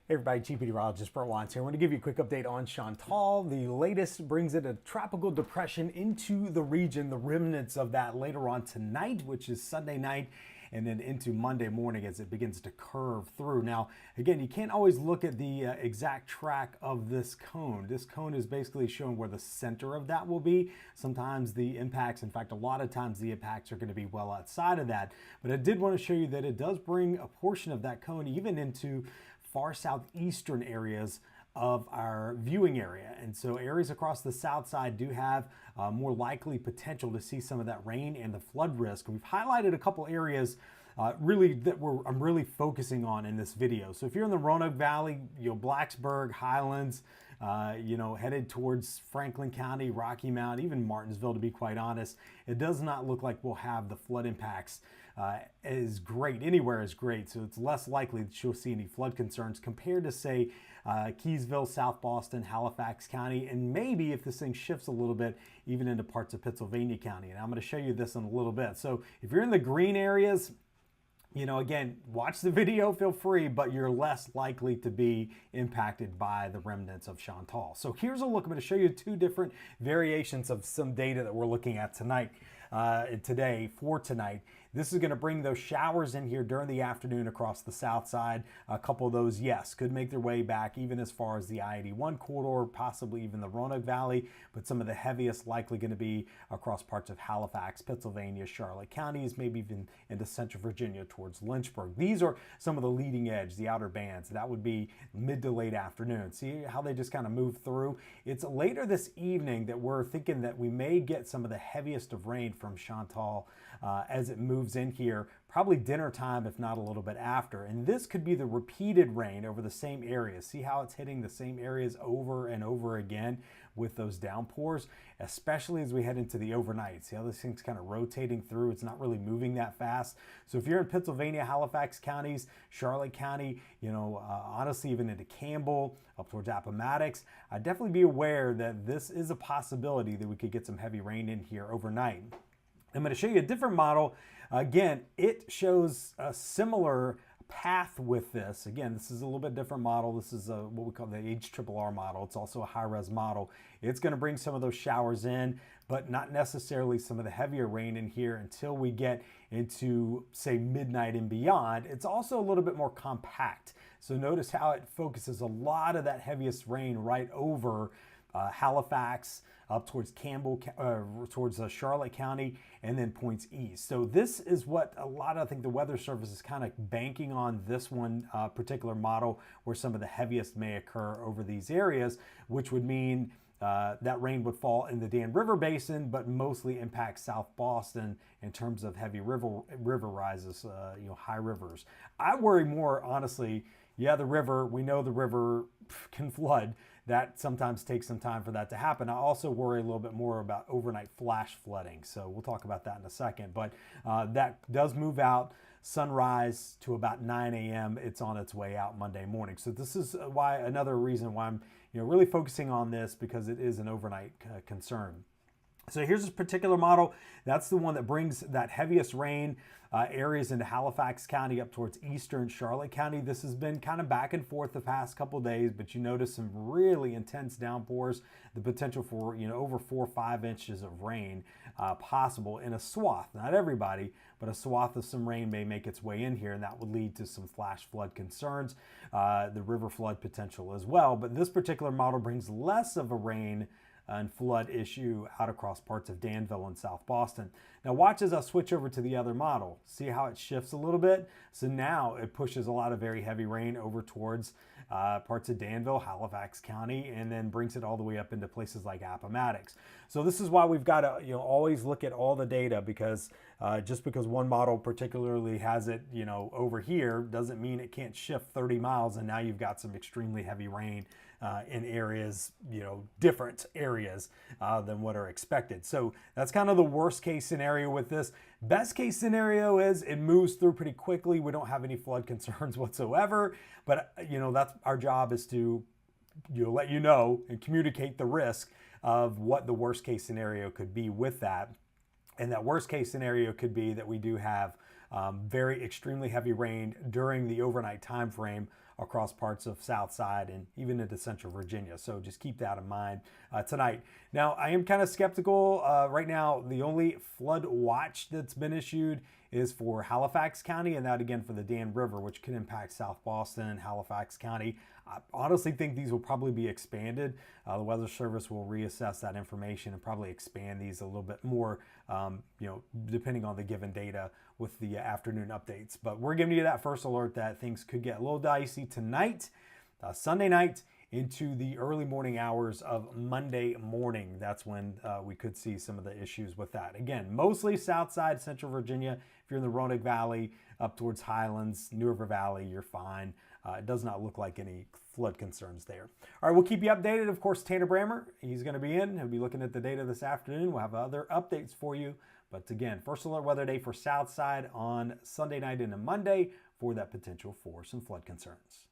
Hey everybody, Chief Meteorologist Brett Watts here. I want to give you a quick update on Chantal. The latest brings it a tropical depression into the region, the remnants of that later on tonight, which is Sunday night, and then into Monday morning as it begins to curve through. Now, again, you can't always look at the exact track of this cone. This cone is basically showing where the center of that will be. Sometimes the impacts, in fact, a lot of times the impacts are going to be well outside of that. But I did want to show you that it does bring a portion of that cone even into far southeastern areas of our viewing area. And so areas across the south side do have more likely potential to see some of that rain and the flood risk. We've highlighted a couple areas really that I'm really focusing on in this video. So if you're in the Roanoke Valley, Blacksburg, Highlands, headed towards Franklin County, Rocky Mount, even Martinsville, to be quite honest, it does not look like we'll have the flood impacts as great. Anywhere is great, so it's less likely that you'll see any flood concerns compared to, say, Keysville, South Boston, Halifax County, and maybe if this thing shifts a little bit, even into parts of Pennsylvania County. And I'm going to show you this in a little bit. So if you're in the green areas, again, watch the video, feel free, but you're less likely to be impacted by the remnants of Chantal. So here's a look. I'm going to show you two different variations of some data that we're looking at tonight, for tonight. This is going to bring those showers in here during the afternoon across the south side. A couple of those, yes, could make their way back even as far as the I-81 corridor, possibly even the Roanoke Valley, but some of the heaviest likely going to be across parts of Halifax, Pennsylvania, Charlotte counties, maybe even into central Virginia towards Lynchburg. These are some of the leading edge, the outer bands. That would be mid to late afternoon. See how they just kind of move through? It's later this evening that we're thinking that we may get some of the heaviest of rain from Chantal as it moves in here, probably dinner time, if not a little bit after. And this could be the repeated rain over the same areas. See how it's hitting the same areas over and over again with those downpours, especially as we head into the overnight. See how this thing's kind of rotating through? It's not really moving that fast. So if you're in Pennsylvania, Halifax counties, Charlotte County, honestly, even into Campbell, up towards Appomattox, I'd definitely be aware that this is a possibility that we could get some heavy rain in here overnight. I'm going to show you a different model. Again, it shows a similar path with this. Again, this is a little bit different model. This is what we call the HRRR model. It's also a high-res model. It's going to bring some of those showers in, but not necessarily some of the heavier rain in here until we get into, say, midnight and beyond. It's also a little bit more compact. So notice how it focuses a lot of that heaviest rain right over Halifax, up towards Campbell, towards Charlotte County, and then points east. So this is what a lot of, I think, the Weather Service is kind of banking on this one particular model, where some of the heaviest may occur over these areas, which would mean that rain would fall in the Dan River Basin, but mostly impact South Boston in terms of heavy river rises, high rivers. I worry more, honestly, the river, we know the river can flood. That sometimes takes some time for that to happen. I also worry a little bit more about overnight flash flooding. So we'll talk about that in a second. But that does move out sunrise to about 9 a.m. It's on its way out Monday morning. So this is another reason why I'm really focusing on this, because it is an overnight concern. So here's this particular model. That's the one that brings that heaviest rain areas into Halifax County up towards eastern Charlotte County. This has been kind of back and forth the past couple of days, but you notice some really intense downpours, the potential for over 4 or 5 inches of rain possible in a swath. Not everybody, but a swath of some rain may make its way in here, and that would lead to some flash flood concerns, the river flood potential as well. But this particular model brings less of a rain and flood issue out across parts of Danville and South Boston. Now watch as I switch over to the other model. See how it shifts a little bit? So now it pushes a lot of very heavy rain over towards parts of Danville, Halifax County, and then brings it all the way up into places like Appomattox. So this is why we've got to always look at all the data, because just because one model particularly has it over here doesn't mean it can't shift 30 miles and now you've got some extremely heavy rain in areas, different areas than what are expected. So that's kind of the worst case scenario with this. Best case scenario is it moves through pretty quickly. We don't have any flood concerns whatsoever, but that's our job, is to let you know and communicate the risk of what the worst case scenario could be with that. And that worst case scenario could be that we do have very extremely heavy rain during the overnight time frame across parts of Southside and even into central Virginia. So just keep that in mind tonight. Now, I am kind of skeptical. Right now, the only flood watch that's been issued is for Halifax County, and that again for the Dan River, which could impact South Boston and Halifax County. I honestly think these will probably be expanded. The Weather Service will reassess that information and probably expand these a little bit more, depending on the given data with the afternoon updates. But we're giving you that first alert that things could get a little dicey tonight, Sunday night, into the early morning hours of Monday morning. That's when we could see some of the issues with that. Again, mostly Southside, Central Virginia. If you're in the Roanoke Valley, up towards Highlands, New River Valley, you're fine. It does not look like any flood concerns there. All right, we'll keep you updated. Of course, Tanner Brammer, he's going to be in. He'll be looking at the data this afternoon. We'll have other updates for you. But again, first alert weather day for Southside on Sunday night into Monday for that potential for some flood concerns.